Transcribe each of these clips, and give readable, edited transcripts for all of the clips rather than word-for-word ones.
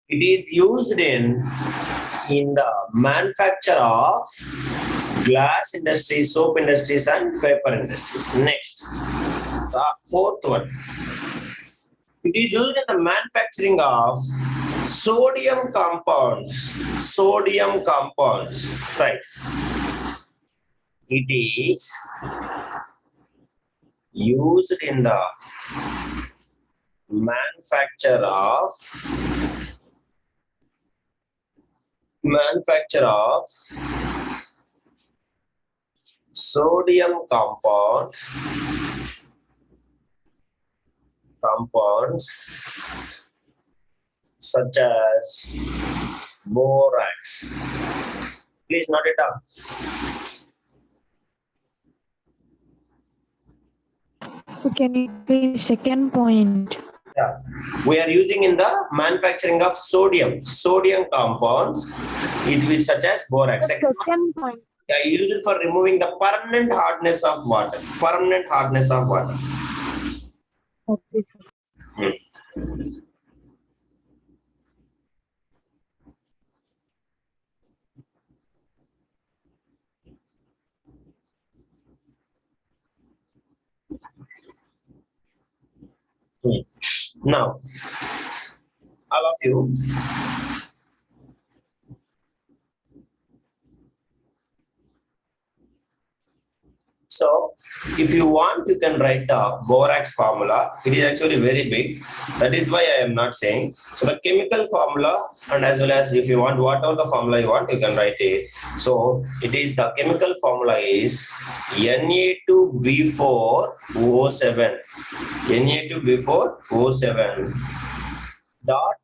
It is used in the manufacture of glass industries, soap industries, and paper industries. Next, the fourth one. It is used in the manufacturing of sodium compounds. Sodium compounds, right? It is used in the manufacture of sodium compounds such as borax. Please note it down. So can you please second point? Yeah. We are using in the manufacturing of sodium compounds, which such as borax. Second point. I use it for removing the permanent hardness of water. Okay. Now, all of you, so if you want, you can write the borax formula. It is actually very big. That is why I am not saying. So the chemical formula, and as well as if you want whatever the formula you want, you can write it. So it is the chemical formula is Na2B4O7. Na2B4O7 dot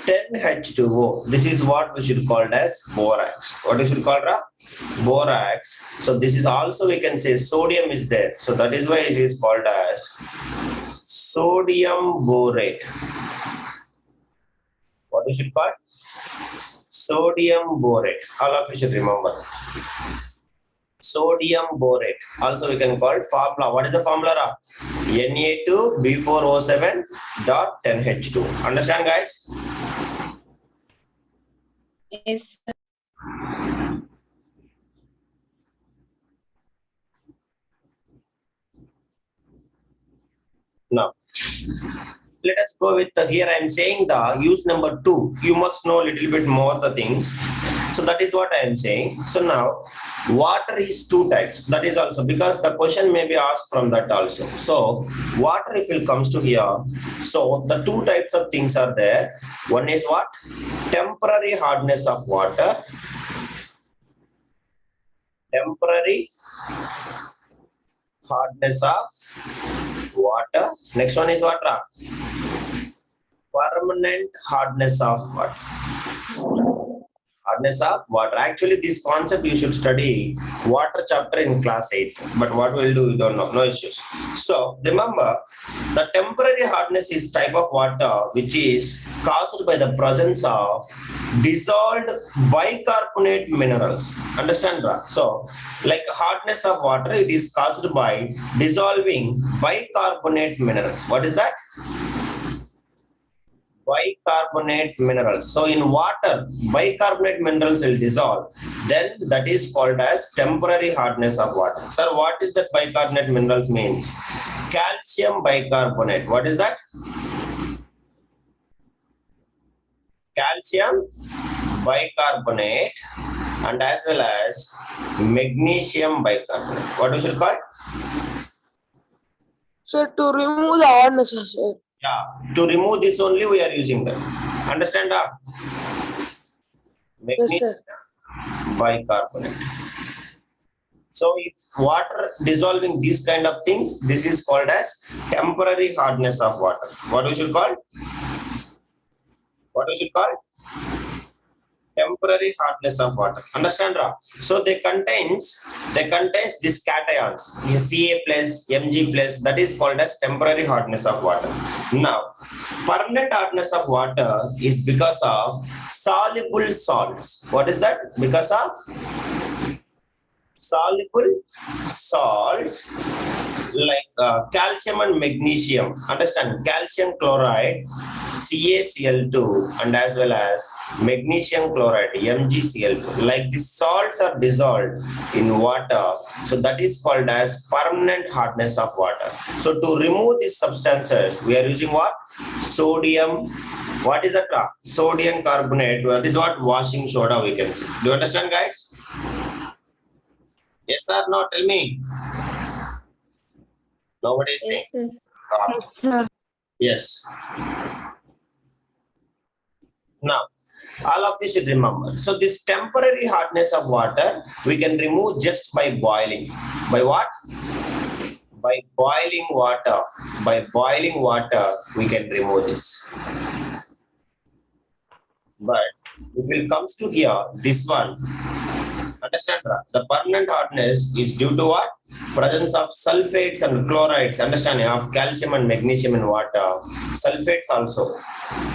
10H2O. This is what we should call as borax. What we should call borax. So this is also, we can say sodium is there. So that is why it is called as sodium borate. What we should call? Sodium borate. All of you should remember. Sodium borate. Also we can call formula. What is the formula? Na2B4O7 dot 10H2. Understand, guys? Yes. Now, let us go with here. I am saying the use number 2. You must know a little bit more the things. So that is what I am saying. So now, water is 2 types. That is also because the question may be asked from that also. So water, if it comes to here, so the 2 types of things are there. One is what? Temporary hardness of water. Temporary hardness of water. Next one is what? Permanent hardness of water. Hardness of water. Actually, this concept you should study water chapter in class 8. But what we'll do, we don't know. No issues. So remember, the temporary hardness is type of water which is caused by the presence of dissolved bicarbonate minerals. Understand, Ra? So, like hardness of water, it is caused by dissolving bicarbonate minerals. What is that? Bicarbonate minerals. So in water, bicarbonate minerals will dissolve. Then that is called as temporary hardness of water. Sir, what is that bicarbonate minerals means? Calcium bicarbonate. What is that? Calcium bicarbonate and as well as magnesium bicarbonate. What we should call? Sir, to remove the hardness, sir. Yeah, to remove this only we are using them. Understand? Yes, sir. Bicarbonate. So it's water dissolving these kind of things. This is called as temporary hardness of water. What we should call? What we should call? Temporary hardness of water. Understand, Ra? So they contains these cations, Ca plus, Mg plus, that is called as temporary hardness of water. Now, permanent hardness of water is because of soluble salts. What is that? Because of soluble salts like calcium and magnesium. Understand? Calcium chloride, CaCl2 and as well as magnesium chloride MgCl2. Like these salts are dissolved in water, so that is called as permanent hardness of water. So to remove these substances, we are using what? Sodium. What is that? Sodium carbonate. That is what? Washing soda, we can say. Do you understand, guys? Yes or no? Tell me. Nobody is saying. Yes. Now, all of you should remember. So this temporary hardness of water, we can remove just by boiling. By what? By boiling water. By boiling water, we can remove this. But if it comes to here, this one, understand, the permanent hardness is due to what? Presence of sulfates and chlorides, understanding of calcium and magnesium in water. Sulfates also.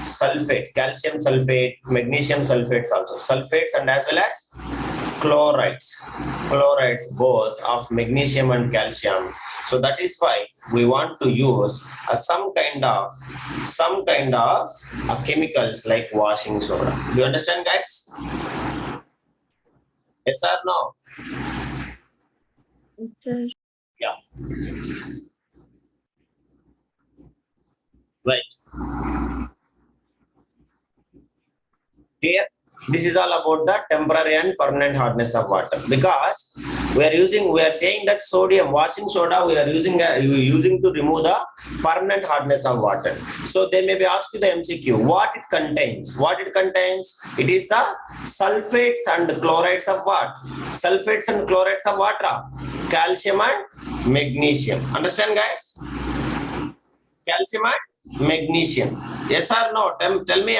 Sulfate, calcium sulfate, magnesium sulfates also. Sulfates and as well as chlorides. Chlorides both of magnesium and calcium. So that is why we want to use some kind of chemicals like washing soda. Do you understand, guys? Yes or no? Yeah. Right. Clear? This is all about the temporary and permanent hardness of water, because we are saying that sodium washing soda we are using to remove the permanent hardness of water. So they may be asked you the MCQ what it contains. It is the sulfates and chlorides of what? Sulfates and chlorides of water, calcium and magnesium. Understand, guys? Calcium and magnesium. Yes or no? Tell me.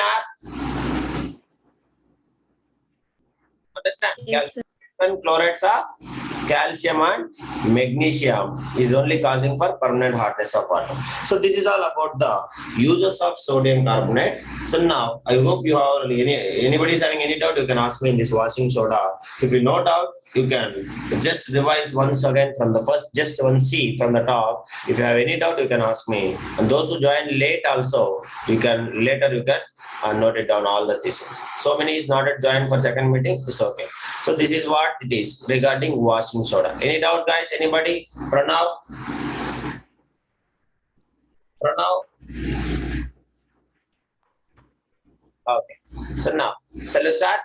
Understand? Yes, Calcium and chlorides of calcium and magnesium is only causing for permanent hardness of water. So this is all about the uses of sodium carbonate. So now I hope you have anybody is having any doubt, you can ask me in this washing soda. If you no doubt, you can just revise once again from the first, just one C from the top. If you have any doubt, you can ask me. And those who join late also, you can note it down all the thesis. So many is not joined for second meeting, it's okay. So this is what it is regarding washing soda. Any doubt, guys? Anybody? Pranav? Okay. So now, shall we start?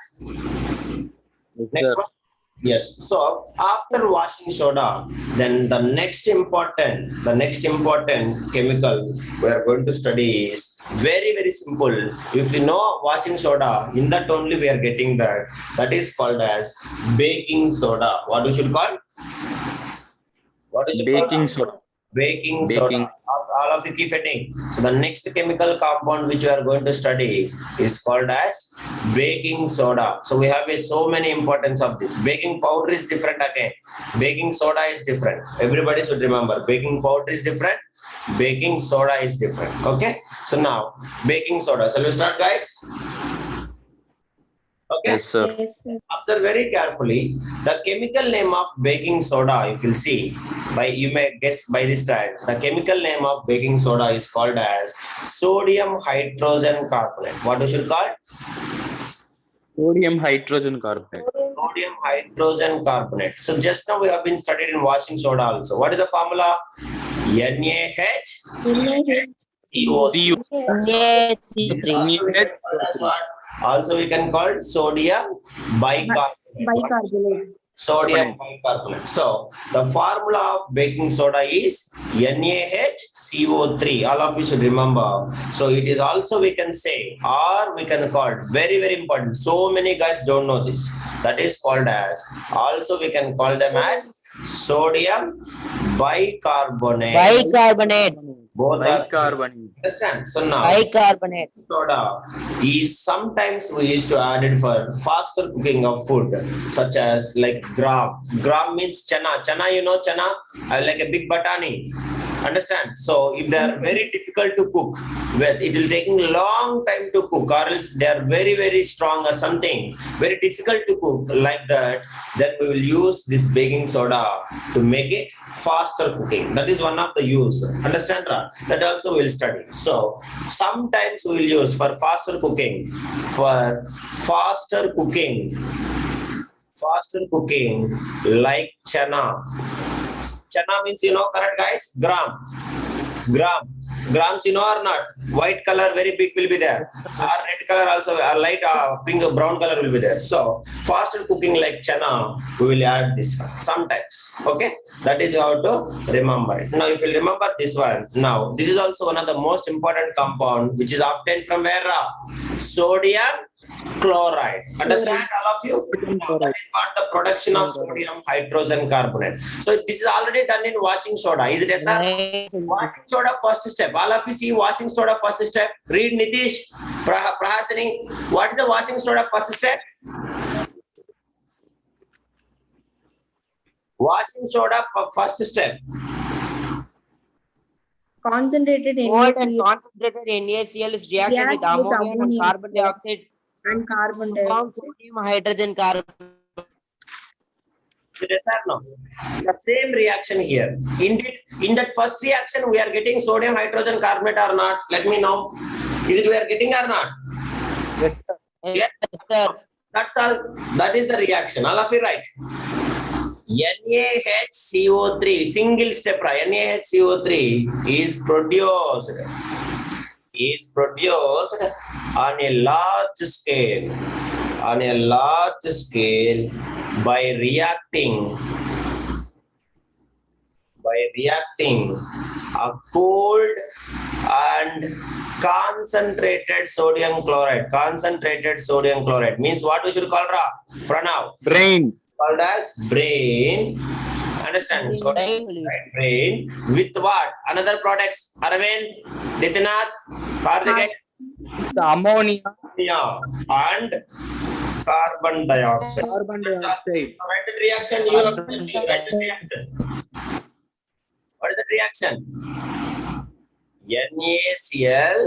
Next one. Yes. So after washing soda, then the next important chemical we are going to study is very, very simple. If you know washing soda, in that only we are getting that. That is called as baking soda. What we should call? Baking soda. Baking soda. All of you keep heading. So the next chemical compound which we are going to study is called as baking soda. So we have so many importance of this. Baking powder is different again. Baking soda is different. Everybody should remember, baking powder is different. Baking soda is different. Okay. So now baking soda. So let's start, guys. Okay. Yes, sir. yes, sir. Observe very carefully. The chemical name of baking soda, if you'll see, you may guess by this time, the chemical name of baking soda is called as sodium hydrogen carbonate. What we should call? Sodium hydrogen carbonate. Sodium hydrogen carbonate. So just now we have been studied in washing soda also. What is the formula? NaHCO3. Also we can call sodium bicarbonate. Sodium bicarbonate. So the formula of baking soda is NaHCO3. All of you should remember. So it is also we can say, or we can call it, very, very important. So many guys don't know this. That is called as, also we can call them as sodium bicarbonate. Both are Bicarbonate. understand. So now Bicarbonate. soda is sometimes we used to add it for faster cooking of food, such as like gram. Gram means chana. Chana, you know chana, like a big batani. Understand? So if they are very difficult to cook, well, it will taking long time to cook, or else they are very, very strong or something, very difficult to cook like that, then we will use this baking soda to make it faster cooking. That is one of the use. Understand? That also we'll study. So sometimes we will use for faster cooking, like chana. Chana means, correct guys? Grams, or not? White color very big will be there. Or red color also, or light pink brown color will be there. So faster cooking like chana, we will add this one sometimes. Okay, that is how to remember it. Now if you remember this one, now this is also one of the most important compound which is obtained from where? Sodium chloride. Understand all of you? Now, that is what the production of sodium hydrogen carbonate. So this is already done in washing soda. Is it yes sir? Washing soda first step. All of you see washing soda first step. Read Nitish, Prahasini. What is the washing soda first step? Washing soda first step. Concentrated Cold and NaCl concentrated NaCl is reacted with ammonia and carbon dioxide and carbon to form dioxide. sodium hydrogen carbonate. Yes or no? The same reaction here. Indeed, in that first reaction, we are getting sodium hydrogen carbonate or not? Let me know. Is it we are getting or not? Yes, sir. Yes. Sir, That's all. That is the reaction. All of you right. NaHCO3, single step, NaHCO3 is produced on a large scale, by reacting a cold and concentrated sodium chloride. Concentrated sodium chloride means what we should call Pranav? Brain. Called as brain. Understand? So brain with what? Another products. Arvind, Nitinath, Karthikeyan, The ammonia. and carbon dioxide. Carbon dioxide. Write the reaction. You have to write the reaction. What is the reaction? NaCl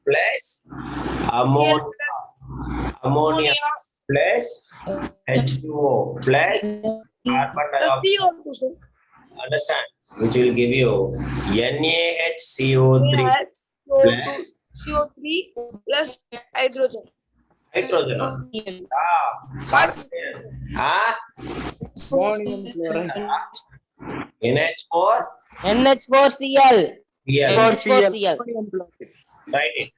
plus ammonia plus H2O plus carbon dioxide. Understand? Which will give you NaHCO3 plus CO3 plus hydrogen. Ammonium chloride. NH4 NH4Cl. Cl. NH4Cl. Write it.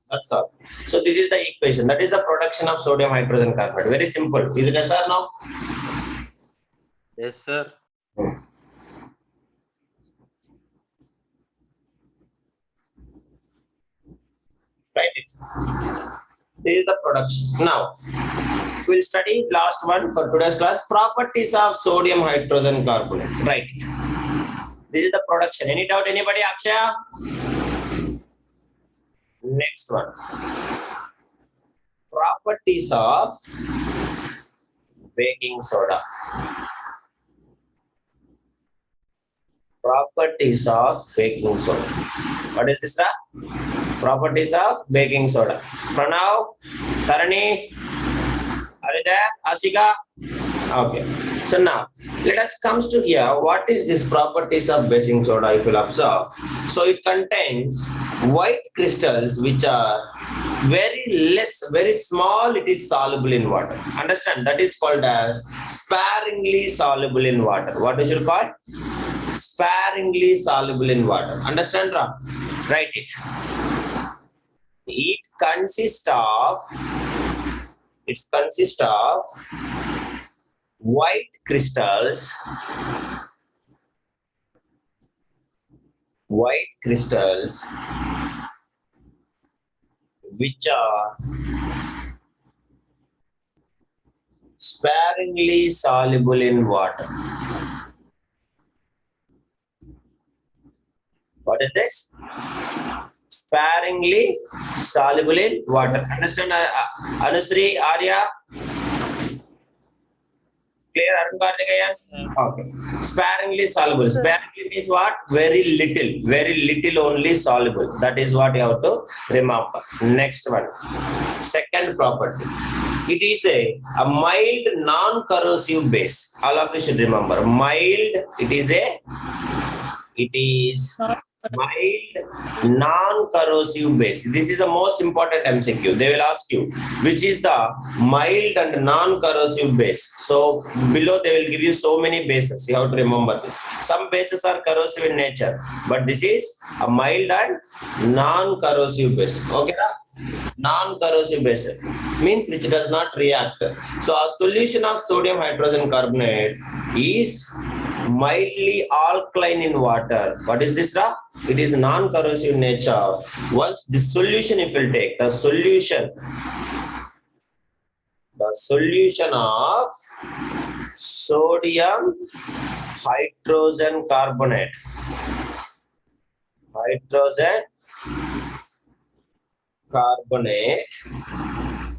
That's all. So this is the equation. That is the production of sodium hydrogen carbonate. Very simple. Is it yes or no? Yes, sir. Write it. This is the production. Now, we'll study last one for today's class. Properties of sodium hydrogen carbonate. Write it. This is the production. Any doubt? Anybody? Akshaya? Next one. Properties of baking soda. Properties of baking soda. What is this? Properties of baking soda. Pranav, Tarani, are you there? Ashika? Okay. So now, let us comes to here. What is this properties of baking soda if you observe? So it contains white crystals which are very small. It is soluble in water. Understand? That is called as sparingly soluble in water. What we should call? Sparingly soluble in water. Understand? Write it. It consists of white crystals which are sparingly soluble in water. What is this? Sparingly soluble in water. Understand, Anusri, Arya? Clear, Arun Karthikeyan? Okay. Sparingly soluble. Sparingly means what? Very little only soluble. That is what you have to remember. Next one. Second property. It is a mild non-corrosive base. All of you should remember. Mild, it is mild non-corrosive base. This is the most important MCQ. They will ask you which is the mild and non-corrosive base. So below they will give you so many bases. You have to remember this. Some bases are corrosive in nature, but this is a mild and non-corrosive base. Okay, non-corrosive base means which does not react. So a solution of sodium hydrogen carbonate is mildly alkaline in water. What is this, Ra? It is non-corrosive nature. Once the solution, if you take the solution of sodium hydrogen carbonate,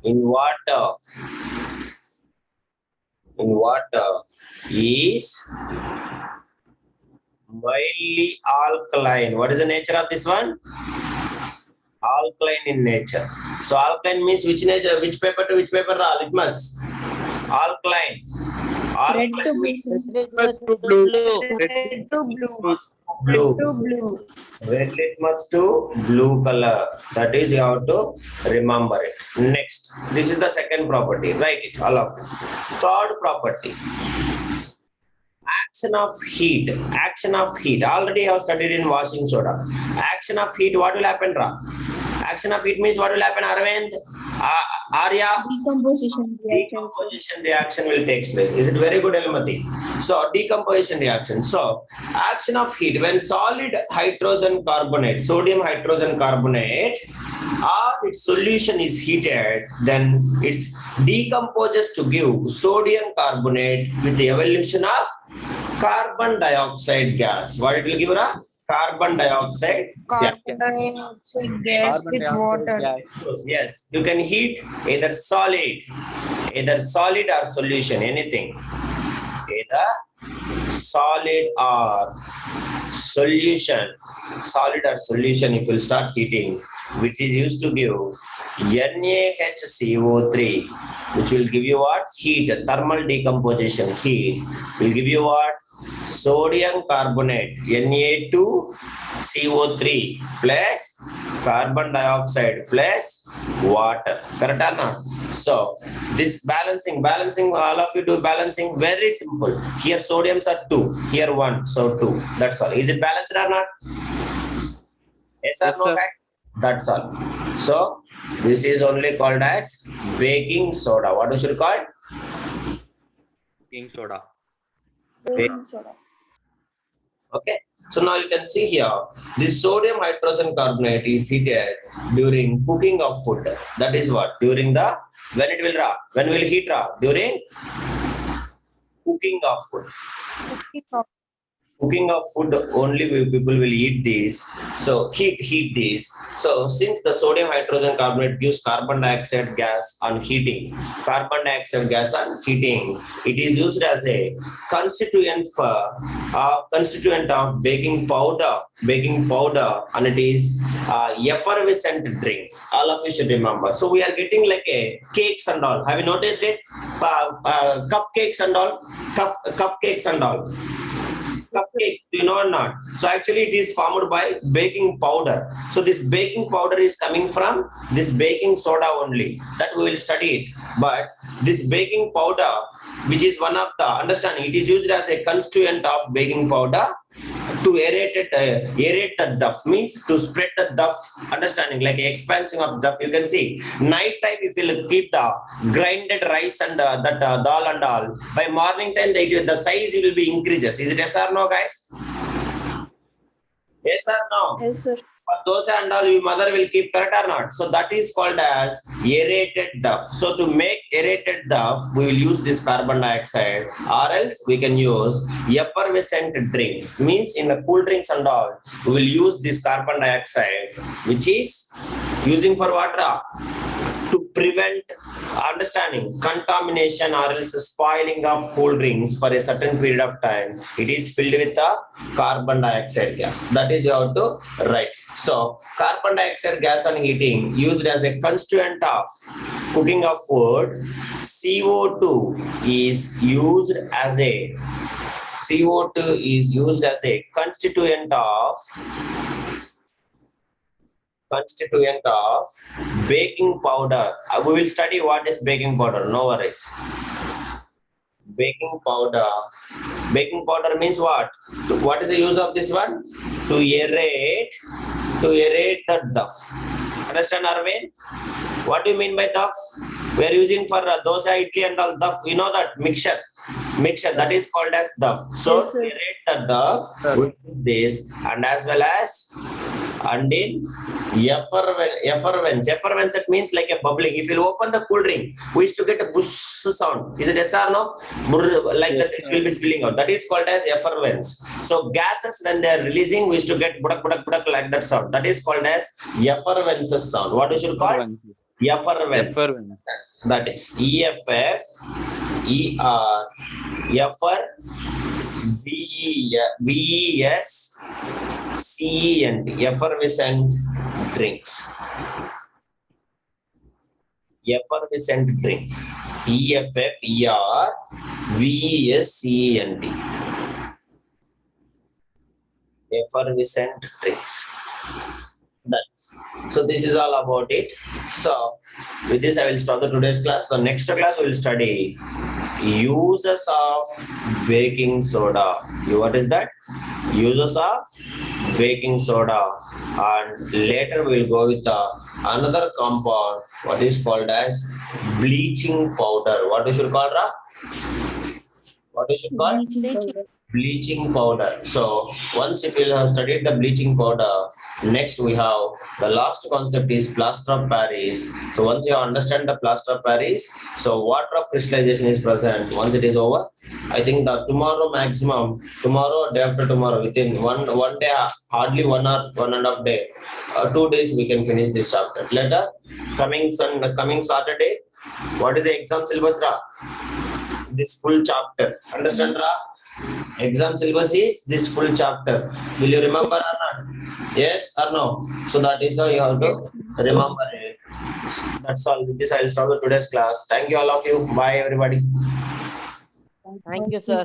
in water is mildly alkaline. What is the nature of this one? Alkaline in nature. So alkaline means which nature, which paper to which paper? Litmus. Alkaline. Red to blue. Blue. Red litmus to blue color. That is, you have to remember it. Next, this is the second property. Write it, all of it. Third property. Action of heat. Already I have studied in washing soda. Action of heat, what will happen, Ra? Action of heat means what will happen, Arvind? Arya? Decomposition reaction will take place. Is it very good, Elmati? So, decomposition reaction. So, action of heat. When solid hydrogen carbonate, sodium hydrogen carbonate, or its solution is heated, then it decomposes to give sodium carbonate with the evolution of carbon dioxide gas. What it will give, Ra? Carbon dioxide gas with water. Yes, you can heat either solid or solution, anything. Either solid or solution, if you start heating, which is used to give NaHCO3, which will give you what? Heat, thermal decomposition, heat, will give you what? Sodium carbonate, Na2CO3 plus carbon dioxide plus water. Correct or not? So this balancing, all of you do balancing, very simple. Here sodiums are 2, here 1, so 2. That's all. Is it balanced or not? Yes or no? That's all. So this is only called as baking soda. What should we call it? Baking soda. Okay, so now you can see here, this sodium hydrogen carbonate is heated during cooking of food. That is what? During the, when it will raw? When will heat raw? During cooking of food. Cooking of food, only people will eat these. So heat these. So since the sodium hydrogen carbonate gives carbon dioxide gas on heating, it is used as a constituent of baking powder, and it is effervescent drinks. All of you should remember. So we are getting like a cakes and all. Have you noticed it? Cupcakes and all. Cupcakes and all. Cupcake, do you know or not? So actually it is formed by baking powder. So this baking powder is coming from this baking soda only. That we will study it. But this baking powder, which is one of the, understanding, it is used as a constituent of baking powder to aerate the duff, means to spread the duff, understanding, like expansion of duff. You can see night time if you keep the grinded rice and that dal and all, by morning time the size will be increases. Is it yes or no, guys? Yes or no? Yes, sir. For those and all, your mother will keep, correct or not? So that is called as aerated duff. So to make aerated duff, we will use this carbon dioxide, or else we can use effervescent drinks. Means in the cool drinks and all, we will use this carbon dioxide, which is using for water to prevent understanding contamination or else spoiling of cool drinks for a certain period of time, it is filled with a carbon dioxide gas. That is you have to write. So carbon dioxide gas on heating used as a constituent of cooking of food. CO2 is used as a constituent of baking powder. We will study what is baking powder. No worries. Baking powder means what? What is the use of this one? To aerate the duff. Understand, Arvind? What do you mean by duff? We are using for dosa, idli and all duff. We know that mixture that is called as duff. So Yes, sir. aerate the duff with this, and as well as and in effervescence. Effervescence, it means like a bubbling. If you open the cool drink, we used to get a bush sound. Is it yes or no? Like that, it will be spilling out. That is called as effervescence. So gases, when they are releasing, we used to get budak budak budak like that sound. That is called as effervescence sound. What we should call? Effervescence. That is EFF, ER, VES, CENT, effervescent drinks. Effervescent drinks. EFF, ER, VES, CENT. Effervescent drinks. So this is all about it. So with this I will stop the today's class. The next class we will study uses of baking soda. What is that? Uses of baking soda, and later we will go with another compound what is called as bleaching powder. What we should call, Ra? What we should call? Bleaching powder. So once if you have studied the bleaching powder, next we have the last concept is plaster of Paris. So once you understand the plaster of Paris, so water of crystallization is present. Once it is over, I think that tomorrow maximum, tomorrow, day after tomorrow, within one day, hardly 1 or 1.5 day, 2 days we can finish this chapter. Later, coming Saturday, what is the exam syllabus, Ra? This full chapter. Understand, Ra? Exam syllabus is this full chapter. Will you remember or not? Yes or no? So that is how you have to remember it. That's all. With this, I will stop the today's class. Thank you, all of you. Bye, everybody. Thank you, sir.